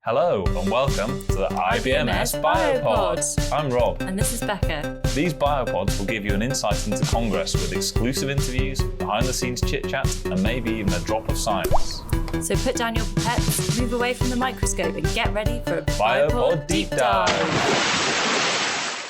Hello and welcome to the IBMS Biopod. I'm Rob. And this is Becca. These Biopods will give you an insight into Congress with exclusive interviews, behind the scenes chit chat and maybe even a drop of science. So put down your pipettes, move away from the microscope and get ready for a Biopod Deep Dive.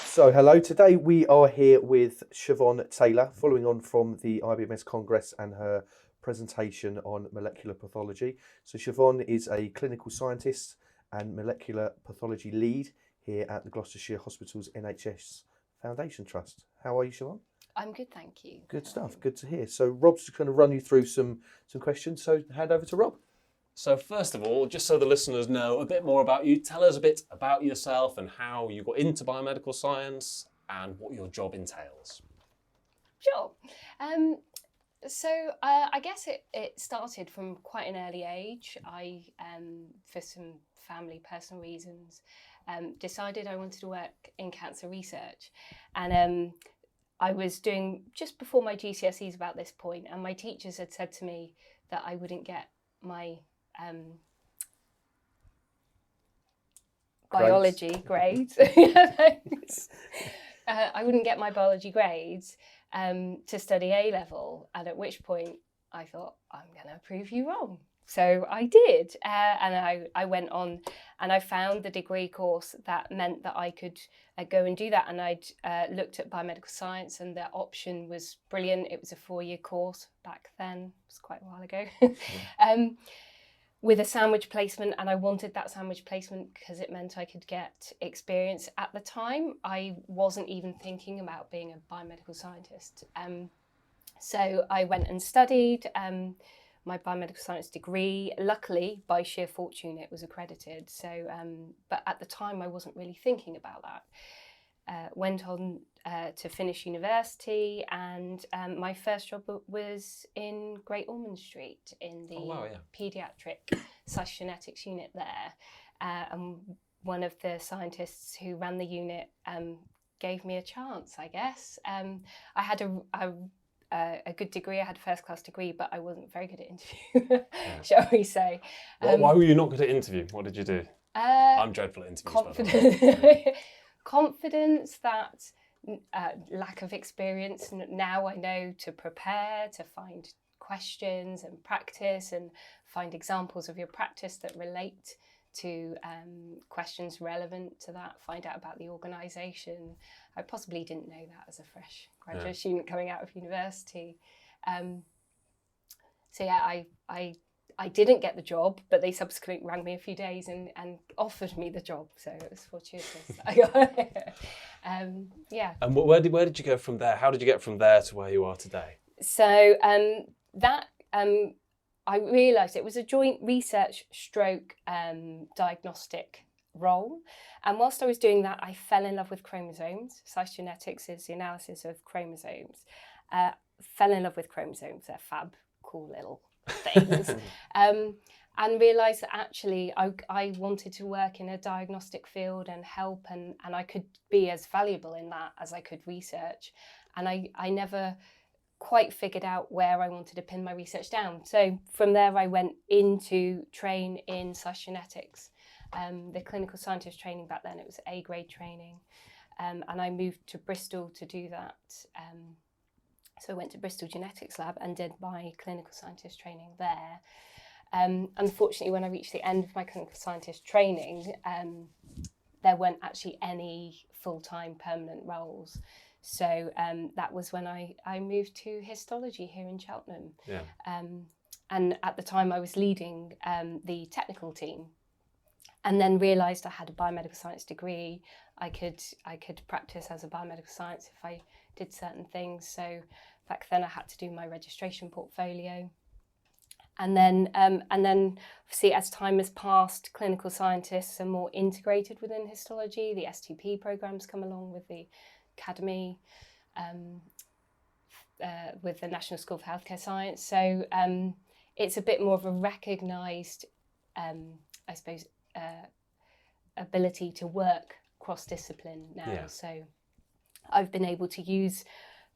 So hello, today we are here with Siobhan Taylor, following on from the IBMS Congress and her presentation on molecular pathology. So Siobhan is a clinical scientist and molecular pathology lead here at the Gloucestershire Hospitals NHS Foundation Trust. How are you, Siobhan? I'm good, thank you. Good stuff, good to hear. So Rob's just going to run you through some questions, so hand over to Rob. So first of all, just so the listeners know a bit more about you, tell us a bit about yourself and how you got into biomedical science and what your job entails. Sure. I guess it started from quite an early age. I, for some family personal reasons, decided I wanted to work in cancer research. And I was doing just before my GCSEs about this point, and my teachers had said to me that I wouldn't get my biology grades. I wouldn't get my biology grades to study A-level, and at which point I thought, I'm going to prove you wrong. So I did, and I went on and I found the degree course that meant that I could go and do that, and I'd looked at biomedical science, and the option was brilliant. It was a 4-year course back then, it was quite a while ago, with a sandwich placement, and I wanted that sandwich placement because it meant I could get experience. At the time, I wasn't even thinking about being a biomedical scientist. So I went and studied my biomedical science degree. Luckily, by sheer fortune, it was accredited. So, but at the time, I wasn't really thinking about that. Went on to finish university, and my first job was in Great Ormond Street in the paediatric/genetics unit there. And one of the scientists who ran the unit gave me a chance, I guess. I had a good degree, I had a first-class degree, but I wasn't very good at interview, shall we say. Why were you not good at interview? What did you do? I'm dreadful at interviews. Confidence, that lack of experience. Now I know to prepare, to find questions and practice and find examples of your practice that relate to questions relevant to that, find out about the organisation. I possibly didn't know that as a fresh graduate student coming out of university. I didn't get the job, but they subsequently rang me a few days and offered me the job. So it was fortuitous that I got it. And where did you go from there? How did you get from there to where you are today? So I realised it was a joint research stroke diagnostic role. And whilst I was doing that, I fell in love with chromosomes. Cytogenetics is the analysis of chromosomes. Fell in love with chromosomes. They're fab, cool little things. And realised that actually I wanted to work in a diagnostic field and help, and I could be as valuable in that as I could research. And I never quite figured out where I wanted to pin my research down. So from there I went into train in cytogenetics. The clinical scientist training back then, it was A-grade training. And I moved to Bristol to do that. So I went to Bristol Genetics Lab and did my clinical scientist training there. Unfortunately, when I reached the end of my clinical scientist training, there weren't actually any full-time permanent roles. So that was when I moved to histology here in Cheltenham. Yeah. And at the time I was leading the technical team, and then realised I had a biomedical science degree. I could practice as a biomedical science if I did certain things. So back then I had to do my registration portfolio. And then obviously as time has passed, clinical scientists are more integrated within histology. The STP programs come along with the Academy, with the National School for Healthcare Science. So it's a bit more of a recognised, I suppose, ability to work cross-discipline now. Yeah. So I've been able to use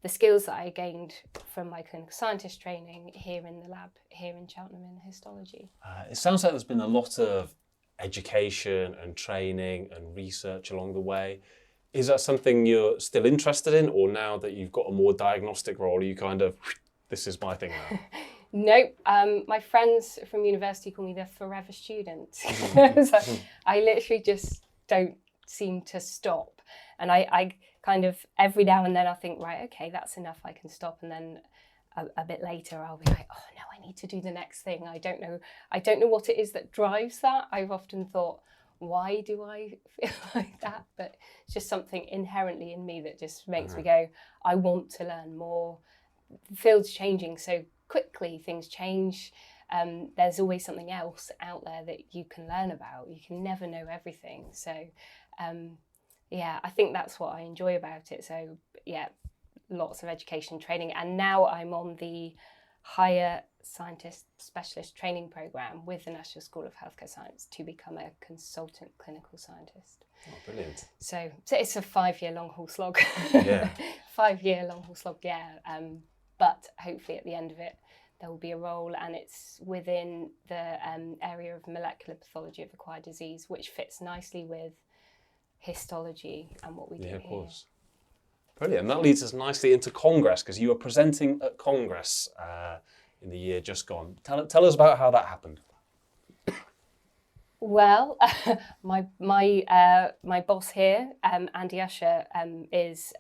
the skills that I gained from my clinical scientist training here in the lab, here in Cheltenham in histology. It sounds like there's been a lot of education and training and research along the way. Is that something you're still interested in, or now that you've got a more diagnostic role, are you kind of, this is my thing now? Nope. My friends from university call me the forever student. So I literally just don't seem to stop. And I kind of, every now and then I think, right, okay, that's enough, I can stop. And then a bit later I'll be like, oh no, I need to do the next thing. I don't know what it is that drives that. I've often thought, why do I feel like that? But it's just something inherently in me that just makes me go, I want to learn more. The field's changing so quickly, things change. There's always something else out there that you can learn about. You can never know everything. So yeah, I think that's what I enjoy about it. So yeah, lots of education training. And now I'm on the higher scientist specialist training programme with the National School of Healthcare Science to become a consultant clinical scientist. Oh, brilliant. So it's a 5-year long haul slog. Yeah. 5-year long haul slog, yeah. But hopefully at the end of it, there will be a role, and it's within the area of molecular pathology of acquired disease, which fits nicely with histology and what we do Yeah, of here. course. Brilliant. And that leads us nicely into Congress, because you were presenting at Congress in the year just gone. Tell us about how that happened. Well, my boss here, Andy Usher, is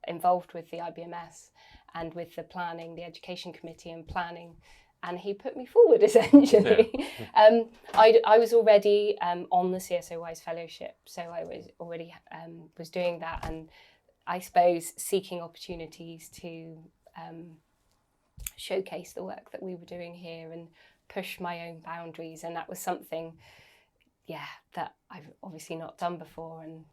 involved with the IBMS and with the planning, the education committee and planning, and he put me forward essentially. Yeah. I was already on the CSO Wise Fellowship, so I was already was doing that, and I suppose seeking opportunities to showcase the work that we were doing here and push my own boundaries, and that was something, yeah, that I've obviously not done before, and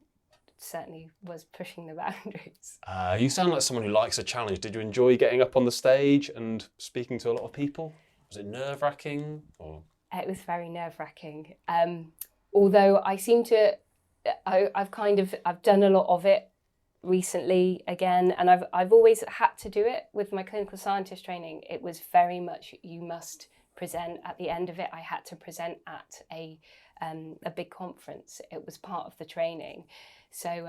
certainly was pushing the boundaries. You sound like someone who likes a challenge. Did you enjoy getting up on the stage and speaking to a lot of people? Was it nerve-wracking? Or? It was very nerve-wracking. Although I seem to, I've done a lot of it recently again, and I've always had to do it with my clinical scientist training. It was very much, you must present at the end of it. I had to present at a big conference. It was part of the training. So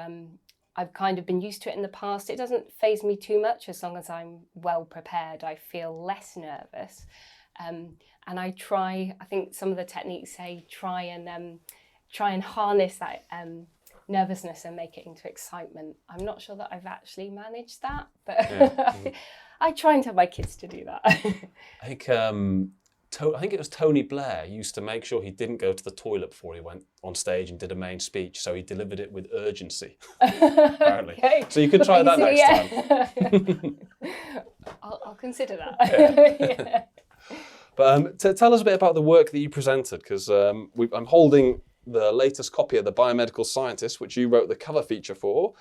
I've kind of been used to it in the past. It doesn't faze me too much as long as I'm well prepared. I feel less nervous. And I think some of the techniques say try and harness that nervousness and make it into excitement. I'm not sure that I've actually managed that, but yeah. I try and tell my kids to do that. I think it was Tony Blair used to make sure he didn't go to the toilet before he went on stage and did a main speech, so he delivered it with urgency, apparently. Okay. So you could try that next time. I'll consider that. Yeah. But tell us a bit about the work that you presented, because I'm holding the latest copy of the Biomedical Scientist, which you wrote the cover feature for,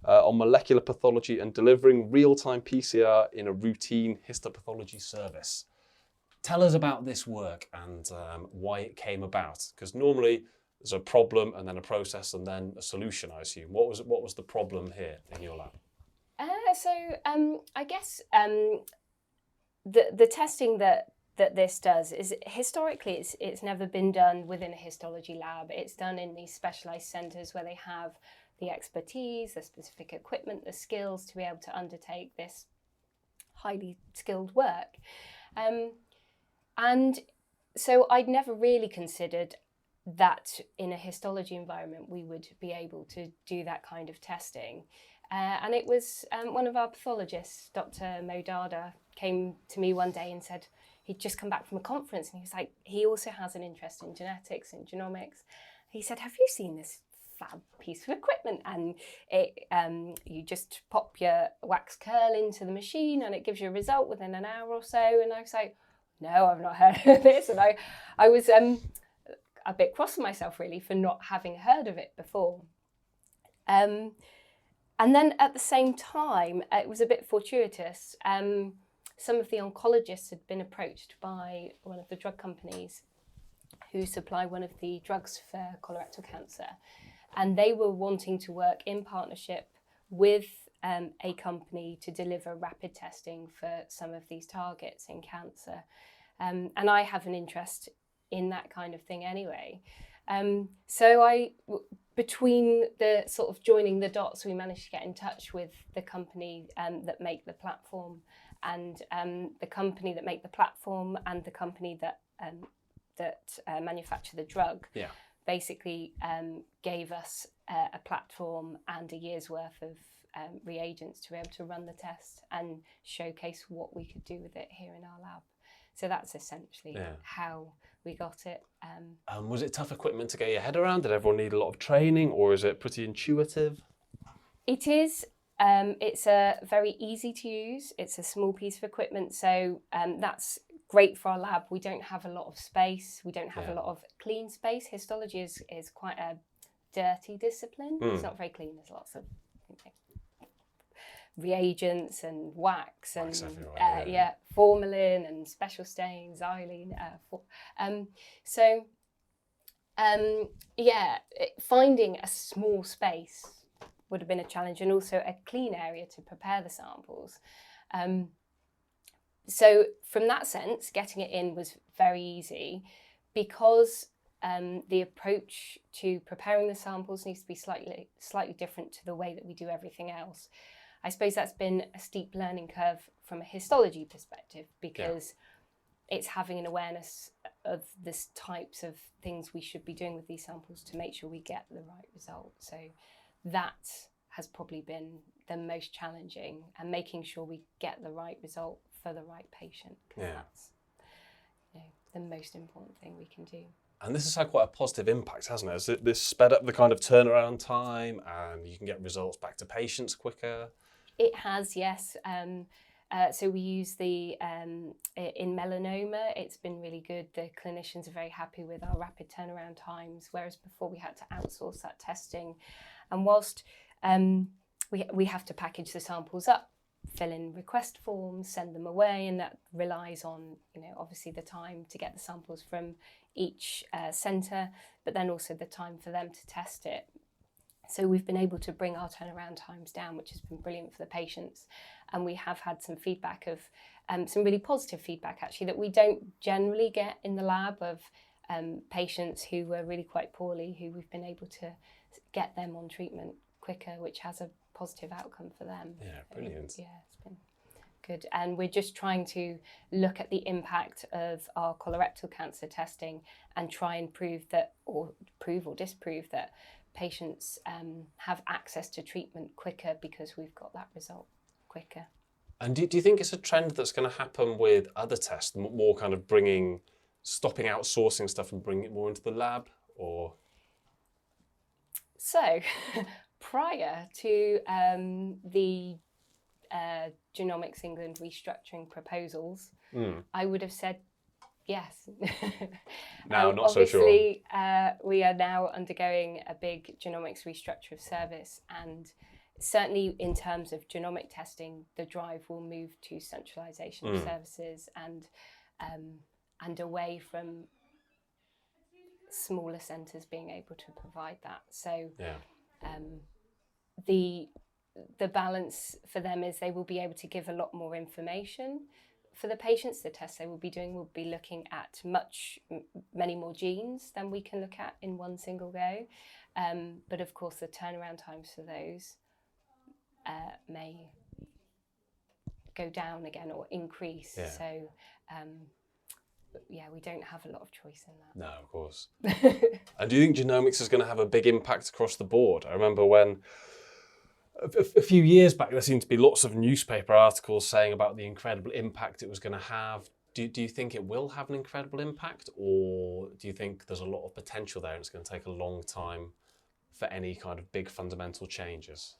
on molecular pathology and delivering real-time PCR in a routine histopathology service. Tell us about this work and why it came about, because normally there's a problem and then a process and then a solution, I assume. What was the problem here in your lab? I guess the testing that this does is, historically it's never been done within a histology lab. It's done in these specialised centres where they have the expertise, the specific equipment, the skills to be able to undertake this highly skilled work. And so I'd never really considered that in a histology environment we would be able to do that kind of testing. And it was one of our pathologists, Dr. Modada, came to me one day and said he'd just come back from a conference, and he was like, he also has an interest in genetics and genomics. He said, have you seen this fab piece of equipment? And it, you just pop your wax curl into the machine and it gives you a result within an hour or so. And I was like, no, I've not heard of this. And I was a bit cross with myself really for not having heard of it before. And then at the same time, it was a bit fortuitous. Some of the oncologists had been approached by one of the drug companies who supply one of the drugs for colorectal cancer. And they were wanting to work in partnership with a company to deliver rapid testing for some of these targets in cancer. And I have an interest in that kind of thing anyway. Between the sort of joining the dots, we managed to get in touch with the company that make the platform, and the company that make the platform and the company that manufacture the drug. Yeah. Basically gave us a platform and a year's worth of reagents to be able to run the test and showcase what we could do with it here in our lab. So that's essentially how we got it. Was it tough equipment to get your head around? Did everyone need a lot of training, or is it pretty intuitive? It is. It's very easy to use. It's a small piece of equipment, so that's great for our lab. We don't have a lot of space. We don't have a lot of clean space. Histology is quite a dirty discipline. It's not very clean. There's lots of reagents and wax and formalin and special stains, xylene. Finding a small space would have been a challenge, and also a clean area to prepare the samples. So from that sense, getting it in was very easy, because the approach to preparing the samples needs to be slightly different to the way that we do everything else. I suppose that's been a steep learning curve from a histology perspective, because it's having an awareness of the types of things we should be doing with these samples to make sure we get the right result. So that has probably been the most challenging, and making sure we get the right result for the right patient, because that's the most important thing we can do. And this has had quite a positive impact, hasn't it? Has this sped up the kind of turnaround time, and you can get results back to patients quicker? It has, yes. So we use the, in melanoma, it's been really good. The clinicians are very happy with our rapid turnaround times, whereas before we had to outsource that testing. And whilst we have to package the samples up, fill in request forms, send them away, and that relies on, obviously the time to get the samples from each centre, but then also the time for them to test it. So we've been able to bring our turnaround times down, which has been brilliant for the patients. And we have had some feedback of, some really positive feedback actually, that we don't generally get in the lab, of patients who were really quite poorly, who we've been able to get them on treatment quicker, which has a positive outcome for them. Yeah, brilliant. Yeah, it's been good. And we're just trying to look at the impact of our colorectal cancer testing and try and prove or disprove that patients have access to treatment quicker, because we've got that result quicker. And do you think it's a trend that's going to happen with other tests, more kind of stopping outsourcing stuff and bringing it more into the lab, or? So, prior to the Genomics England restructuring proposals, I would have said yes. Now, not so sure. Obviously, we are now undergoing a big genomics restructure of service, and certainly in terms of genomic testing, the drive will move to centralisation of services and away from smaller centres being able to provide that. So the balance for them is they will be able to give a lot more information. For the patients, the tests they will be doing will be looking at many more genes than we can look at in one single go. But of course, the turnaround times for those may go down again or increase. Yeah. So, we don't have a lot of choice in that. No, of course. And do you think genomics is going to have a big impact across the board? I remember when a few years back, there seemed to be lots of newspaper articles saying about the incredible impact it was going to have. Do you think it will have an incredible impact, or do you think there's a lot of potential there and it's going to take a long time for any kind of big fundamental changes?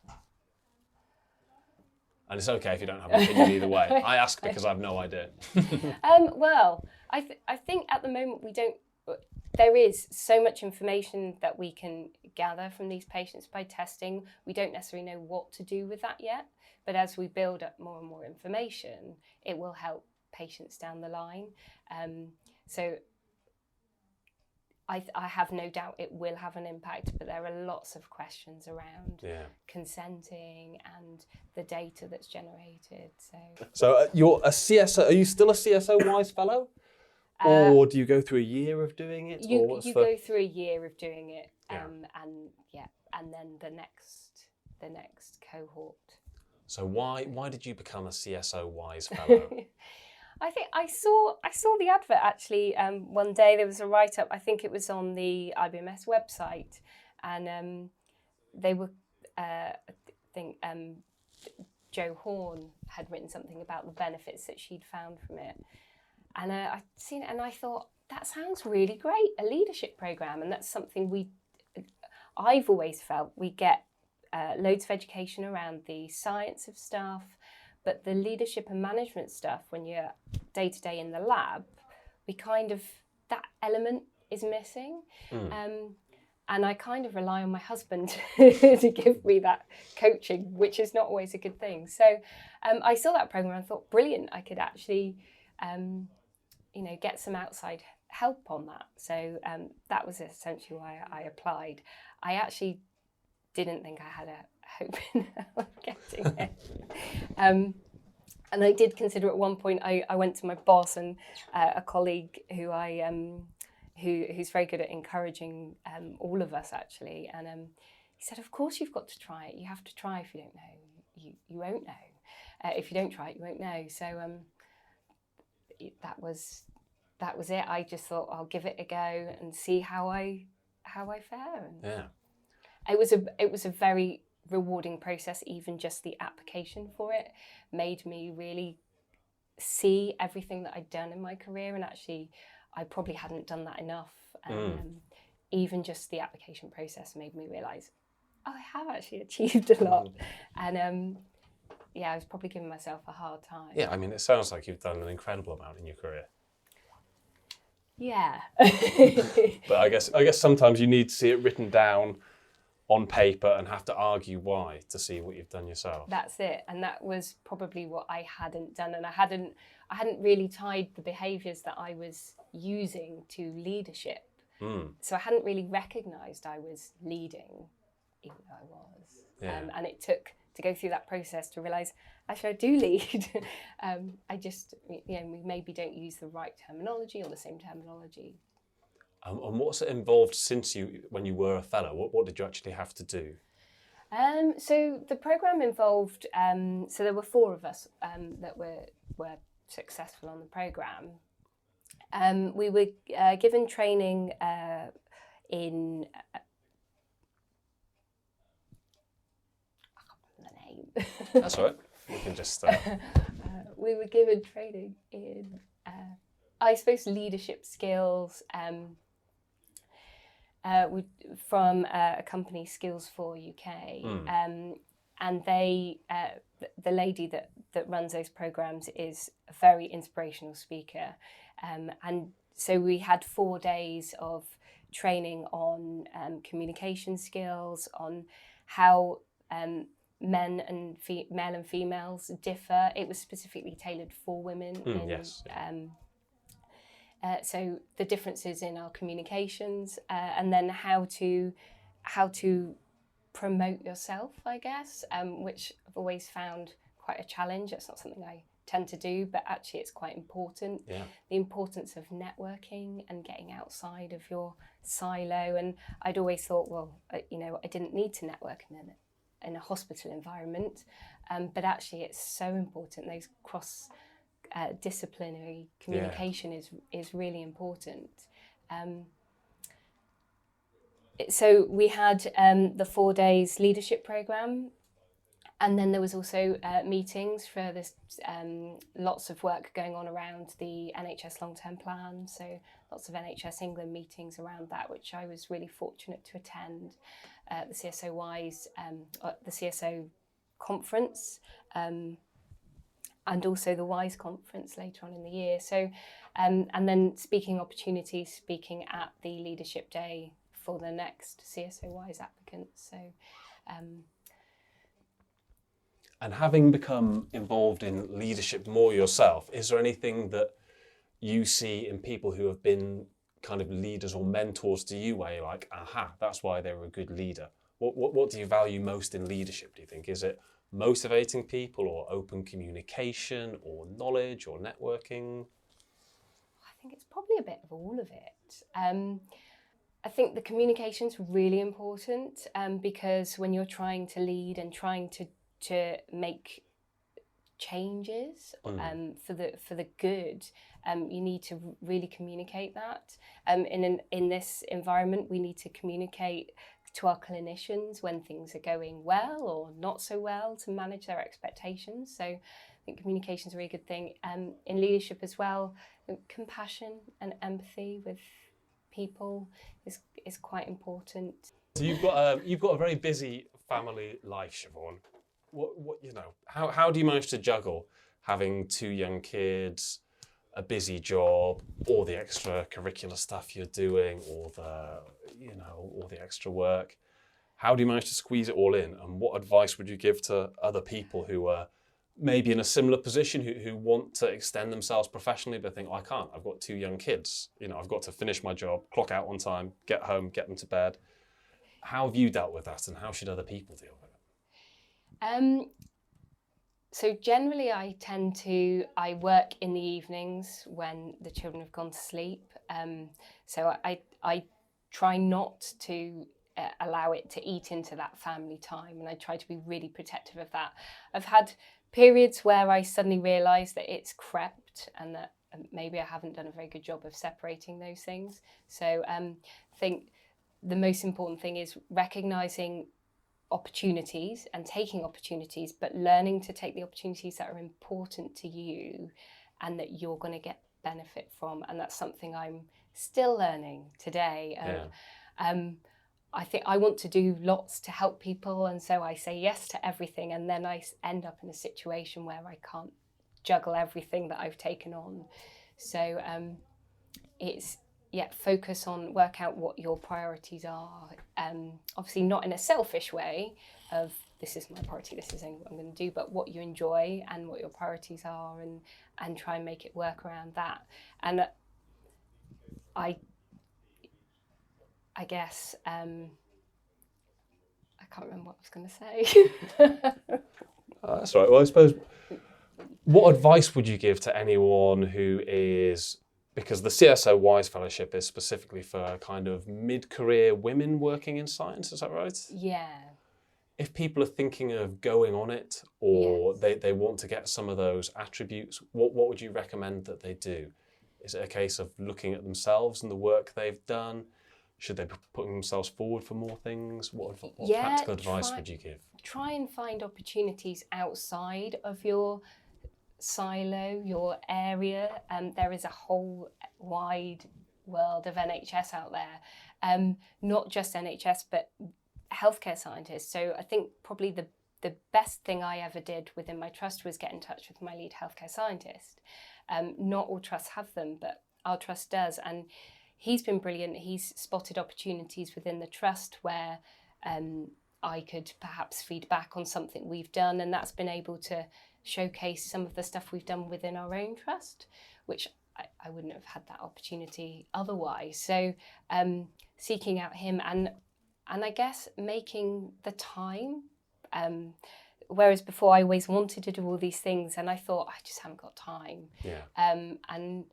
And it's okay if you don't have an opinion either way. I ask because I have no idea. Well, I think at the moment there is so much information that we can gather from these patients by testing. We don't necessarily know what to do with that yet, but as we build up more and more information, it will help patients down the line. So I have no doubt it will have an impact, but there are lots of questions around consenting and the data that's generated. So you're a CSO. Are you still a CSO Wise Fellow? Or do you go through a year of doing it? You, or what's you the... go through a year of doing it, Yeah. and then the next cohort. So why did you become a CSO Wise Fellow? I think I saw the advert actually. One day there was a write up. I think it was on the IBMS website, and they were. I think Jo Horn had written something about the benefits that she'd found from it, and I'd seen it, and I thought that sounds really great, a leadership program, and that's something I've always felt we get loads of education around the science of stuff. But the leadership and management stuff, when you're day to day in the lab, that element is missing. And I kind of rely on my husband to give me that coaching, which is not always a good thing. So I saw that program and thought, brilliant, I could actually, get some outside help on that. So that was essentially why I applied. I actually didn't think I had a hope in getting it. And I did consider at one point, I went to my boss and a colleague who's very good at encouraging all of us actually. And he said, of course you've got to try it. You have to try. If you don't know, you won't know. If you don't try it, you won't know. So that was it. I just thought I'll give it a go and see how I fare. And Yeah. It was a very rewarding process. Even just the application for it made me really see everything that I'd done in my career, and actually I probably hadn't done that enough. Even just the application process made me realise, oh, I have actually achieved a lot. And I was probably giving myself a hard time. Yeah, I mean, it sounds like you've done an incredible amount in your career. Yeah. But I guess sometimes you need to see it written down on paper and have to argue why to see what you've done yourself. That's it, and that was probably what I hadn't done, and I hadn't really tied the behaviours that I was using to leadership. So I hadn't really recognised I was leading, even though I was. Yeah. And it took to go through that process to realise actually I do lead. I just we maybe don't use the right terminology or the same terminology. And what's it involved when you were a fellow? What did you actually have to do? So the programme involved, so there were 4 of us that were successful on the programme. We were given training in, I can't remember the name. That's all right. We can just... We were given training in, I suppose, leadership skills, from a company, Skills for UK, and they, the lady that runs those programs is a very inspirational speaker, and so we had 4 days of training on communication skills, on how male and females differ. It was specifically tailored for women. Yes. So the differences in our communications, and then how to promote yourself, I guess, which I've always found quite a challenge. That's not something I tend to do, but actually it's quite important. Yeah. The importance of networking and getting outside of your silo. And I'd always thought, well, I didn't need to network in a hospital environment, but actually it's so important. Those disciplinary communication is really important. So we had the 4 days leadership program, and then there was also meetings for this, lots of work going on around the NHS long-term plan, so lots of NHS England meetings around that, which I was really fortunate to attend, the CSO Wise, the CSO conference, and also the WISE conference later on in the year. So, and then speaking opportunities, speaking at the leadership day for the next CSO WISE applicants. So, and having become involved in leadership more yourself, is there anything that you see in people who have been kind of leaders or mentors to you where you're like, aha, that's why they were a good leader? What do you value most in leadership, do you think? Is it motivating people, or open communication, or knowledge, or networking? I think it's probably a bit of all of it. I think the communication's really important because when you're trying to lead and trying to make changes for the good, you need to really communicate that. In this environment, we need to communicate to our clinicians when things are going well or not so well to manage their expectations. So I think communication is a really good thing. In leadership as well, compassion and empathy with people is quite important. So you've got a very busy family life, Siobhan. What how do you manage to juggle having 2 young kids, a busy job, all the extracurricular stuff you're doing, all the extra work? How do you manage to squeeze it all in? And what advice would you give to other people who are maybe in a similar position, who want to extend themselves professionally, but think, I can't, I've got 2 young kids. I've got to finish my job, clock out on time, get home, get them to bed. How have you dealt with that, and how should other people deal with it? So generally I work in the evenings when the children have gone to sleep. So I try not to allow it to eat into that family time, and I try to be really protective of that. I've had periods where I suddenly realise that it's crept and that maybe I haven't done a very good job of separating those things. So I think the most important thing is recognising opportunities and taking opportunities, but learning to take the opportunities that are important to you and that you're going to get benefit from. And that's something I'm still learning today. I think I want to do lots to help people, and so I say yes to everything, and then I end up in a situation where I can't juggle everything that I've taken on. So it's focus on, work out what your priorities are. Obviously not in a selfish way of this is my priority, this is what I'm going to do, but what you enjoy and what your priorities are, and try and make it work around that. And I guess I can't remember what I was going to say. That's right. Well, I suppose, what advice would you give to anyone who is, because the CSO WISE Fellowship is specifically for kind of mid-career women working in science, is that right? Yeah. If people are thinking of going on it, or they want to get some of those attributes, what would you recommend that they do? Is it a case of looking at themselves and the work they've done? Should they be putting themselves forward for more things? What practical advice would you give? Try and find opportunities outside of your silo, your area. There is a whole wide world of NHS out there, not just NHS, but healthcare scientists. So I think probably the best thing I ever did within my trust was get in touch with my lead healthcare scientist. Not all trusts have them, but our trust does. And he's been brilliant. He's spotted opportunities within the trust where I could perhaps feed back on something we've done, and that's been able to showcase some of the stuff we've done within our own trust, which I wouldn't have had that opportunity otherwise. So seeking out him and I guess making the time, whereas before I always wanted to do all these things and I thought I just haven't got time. And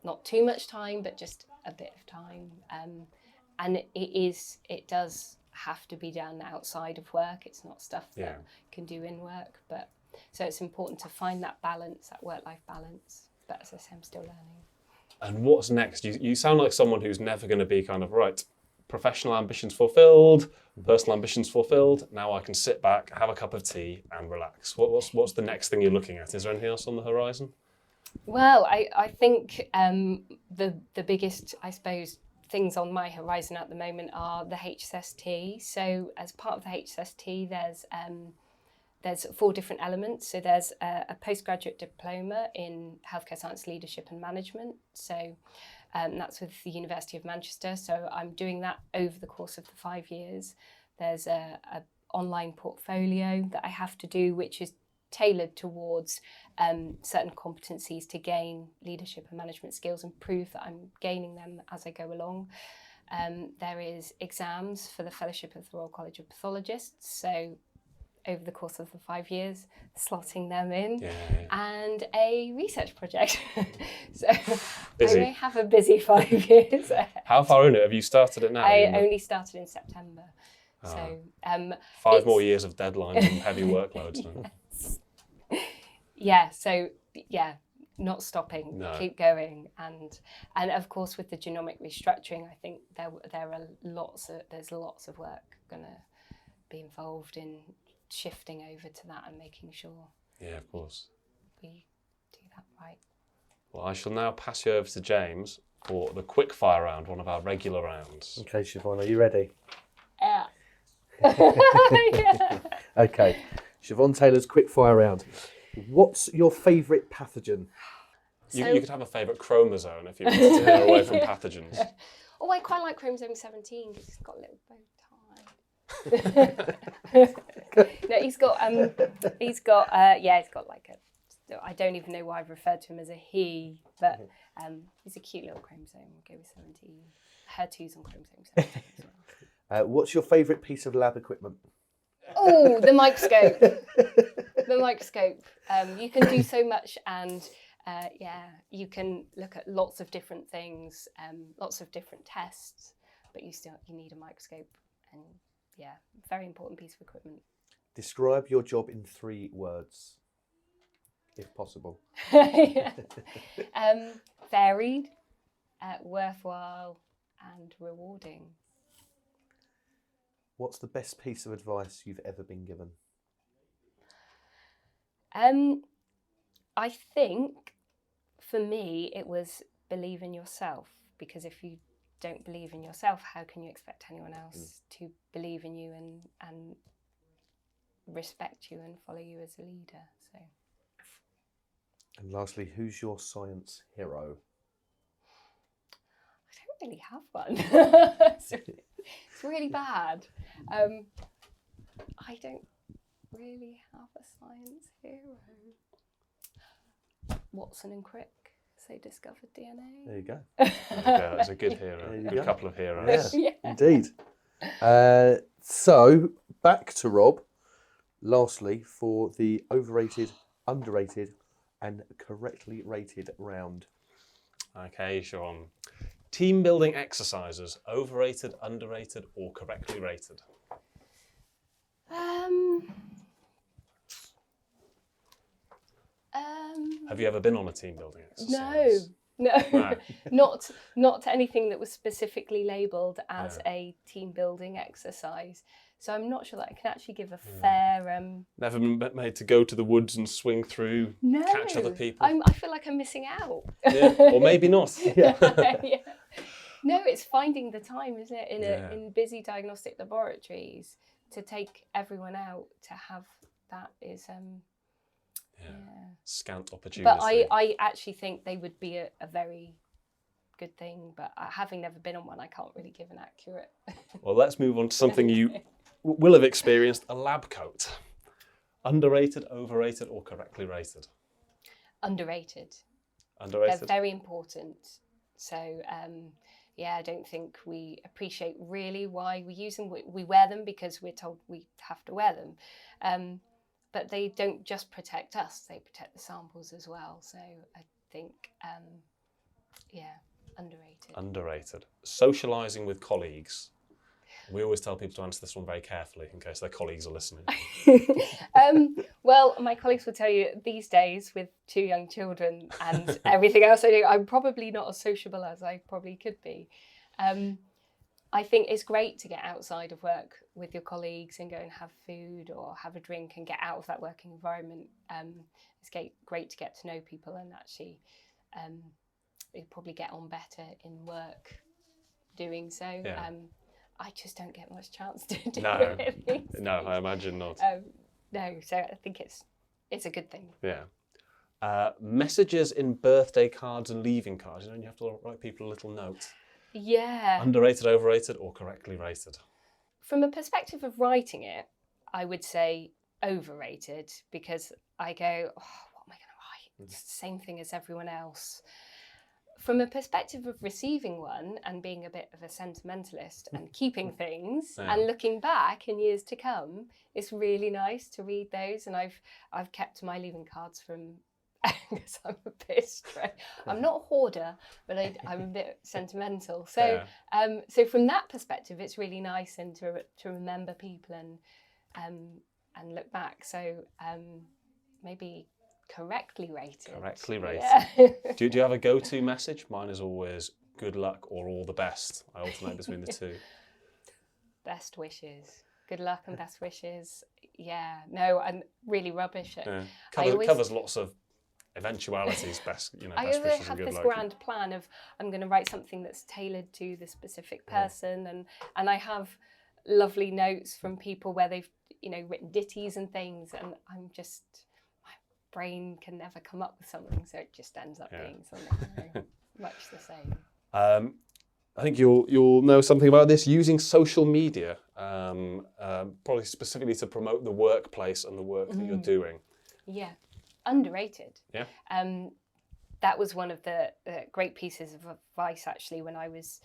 not too much time, but just a bit of time. And it does have to be done outside of work. It's not stuff that you can do in work. But so it's important to find that balance, that work-life balance. But as I say, I'm still learning. And what's next? You sound like someone who's never going to be kind of, right, professional ambitions fulfilled, personal ambitions fulfilled. Now I can sit back, have a cup of tea and relax. What's the next thing you're looking at? Is there anything else on the horizon? Well, I think the biggest, I suppose, things on my horizon at the moment are the HSST. So as part of the HSST, there's 4 different elements. So there's a postgraduate diploma in healthcare science leadership and management. So that's with the University of Manchester. So I'm doing that over the course of the 5 years. There's a online portfolio that I have to do, which is tailored towards certain competencies to gain leadership and management skills and prove that I'm gaining them as I go along. There is exams for the Fellowship of the Royal College of Pathologists. So over the course of the 5 years, slotting them in, Yeah. and a research project. So Busy. I may have a busy 5 years. How far in it have you started it now? I only started in September. Ah. So 5 more years of deadlines and heavy workloads. yeah, so yeah, not stopping, No. keep going, and of course with the genomic restructuring, I think there's lots of work going to be involved in shifting over to that and making sure Yeah, of course. we do that right. Well, I shall now pass you over to James for the quick fire round, one of our regular rounds. Okay, Siobhan, are you ready? Yeah. Okay, Siobhan Taylor's quick fire round. What's your favourite pathogen? You So- could have a favourite chromosome if you wanted to go away from pathogens. Oh, I quite like chromosome 17 because it's got a little bow tie. No, he's got like a, I don't even know why I've referred to him as a he, but he's a cute little chromosome. We'll go with 17. HER2's on chromosome 17 as well. What's your favourite piece of lab equipment? Oh, the microscope. The microscope. You can do so much, and you can look at lots of different things, lots of different tests, but you need a microscope, and yeah, very important piece of equipment. Describe your job in 3 words, if possible. Varied, worthwhile, and rewarding. What's the best piece of advice you've ever been given? I think for me it was believe in yourself, because if you don't believe in yourself, how can you expect anyone else to believe in you and respect you and follow you as a leader? So. And lastly, who's your science hero? I don't really have one. It's really bad. I don't really have a science hero. Watson and Crick, they discovered DNA. There you go. That's a good hero. There you Good go. couple of heroes. Yeah, indeed. So, back to Rob, lastly, for the overrated, underrated, and correctly rated round. Okay, Sean. Team building exercises, overrated, underrated, or correctly rated? Have you ever been on a team building exercise? No. Not anything that was specifically labelled as a team building exercise. So I'm not sure that I can actually give a fair. Never been made to go to the woods and swing through, No, catch other people. I feel like I'm missing out. Yeah, or maybe not. Yeah. No, it's finding the time, isn't it, in busy diagnostic laboratories to take everyone out to have that is. Scant opportunity. But I actually think they would be a very good thing. But having never been on one, I can't really give an accurate. Well, let's move on to something you will have experienced, a lab coat. Underrated, overrated, or correctly rated? Underrated. Underrated? They're very important. So, I don't think we appreciate really why we use them. We wear them because we're told we have to wear them. But they don't just protect us, they protect the samples as well. So I think, underrated. Underrated. Socialising with colleagues. We always tell people to answer this one very carefully in case their colleagues are listening. Well, my colleagues will tell you these days with 2 young children and everything else I do, I'm probably not as sociable as I probably could be. I think it's great to get outside of work with your colleagues and go and have food or have a drink and get out of that working environment. It's great to get to know people and actually you probably get on better in work doing so. Yeah. I just don't get much chance to do it. No, I imagine not. No, so I think it's a good thing. Yeah. Messages in birthday cards and leaving cards. You know, you have to write people a little note. Yeah. Underrated, overrated, or correctly rated? From a perspective of writing it, I would say overrated because I go, what am I going to write? It's the same thing as everyone else. from a perspective of receiving one and being a bit of a sentimentalist and keeping things and looking back in years to come, it's really nice to read those. And I've kept my leaving cards from, because I'm a bit straight. I'm not a hoarder, but I'm a bit sentimental. So so from that perspective, it's really nice and to remember people and look back. So maybe correctly rated. Correctly rated. Yeah. Do you have a go-to message? Mine is always good luck or all the best. I alternate between the two. Best wishes. Good luck and best wishes. Yeah. No, I'm really rubbish at. Covers lots of eventualities. Best, best I wishes always and have good this luck. grand plan of I'm going to write something that's tailored to the specific person, and I have lovely notes from people where they've written ditties and things, and I'm just. Brain can never come up with something, so it just ends up being something much the same. I think you'll know something about this, using social media, probably specifically to promote the workplace and the work that you're doing. Yeah, underrated. Yeah. That was one of the great pieces of advice actually when I was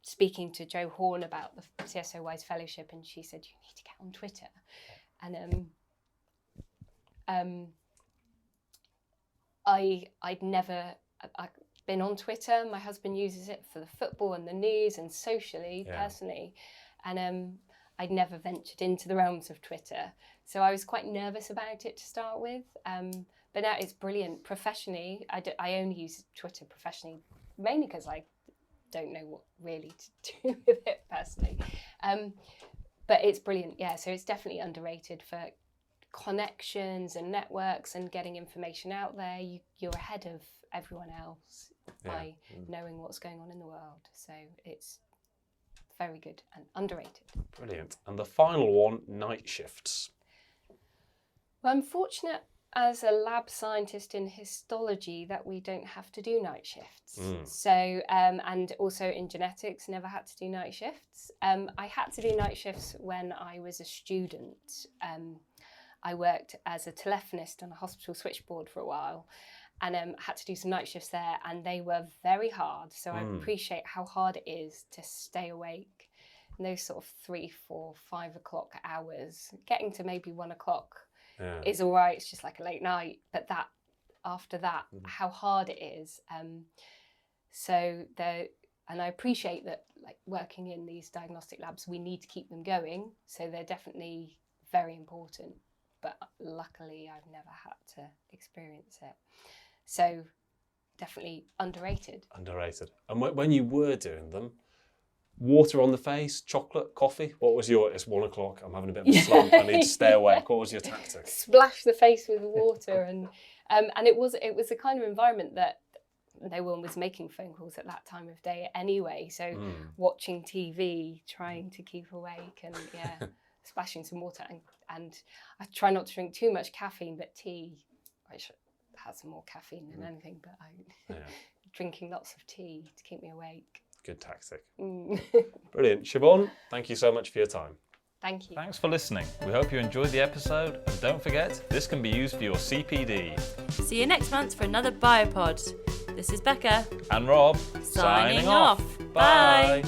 speaking to Jo Horn about the CSO Wise Fellowship, and she said you need to get on Twitter, and I'd never been on Twitter. My husband uses it for the football and the news and socially, personally, and I'd never ventured into the realms of Twitter, so I was quite nervous about it to start with. But now it's brilliant. Professionally, I only use Twitter professionally, mainly because I don't know what really to do with it personally. But it's brilliant, yeah. So it's definitely underrated for connections and networks and getting information out there. You're ahead of everyone else by knowing what's going on in the world. So it's very good and underrated. Brilliant. And the final one, night shifts. Well, I'm fortunate as a lab scientist in histology that we don't have to do night shifts. So, and also in genetics, never had to do night shifts. I had to do night shifts when I was a student. I worked as a telephonist on a hospital switchboard for a while, and had to do some night shifts there, and they were very hard. So I appreciate how hard it is to stay awake in those sort of 3, 4, 5 o'clock hours. Getting to maybe 1 o'clock is all right. It's just like a late night, but after that, how hard it is. And I appreciate that, like working in these diagnostic labs, we need to keep them going. So they're definitely very important. But luckily I've never had to experience it. So definitely underrated. Underrated. And when you were doing them, water on the face, chocolate, coffee, what was it's 1 o'clock, I'm having a bit of a slump, I need to stay awake. What was your tactic? Splash the face with water, and it was the kind of environment that no one was making phone calls at that time of day anyway. So watching TV, trying to keep awake, and splashing some water, and I try not to drink too much caffeine, but tea, which has more caffeine than anything, but drinking lots of tea to keep me awake. Good tactic. Brilliant. Siobhan, thank you so much for your time. Thank you. Thanks for listening. We hope you enjoyed the episode, and don't forget, this can be used for your CPD. See you next month for another Biopod. This is Becca. And Rob, Signing off. Bye.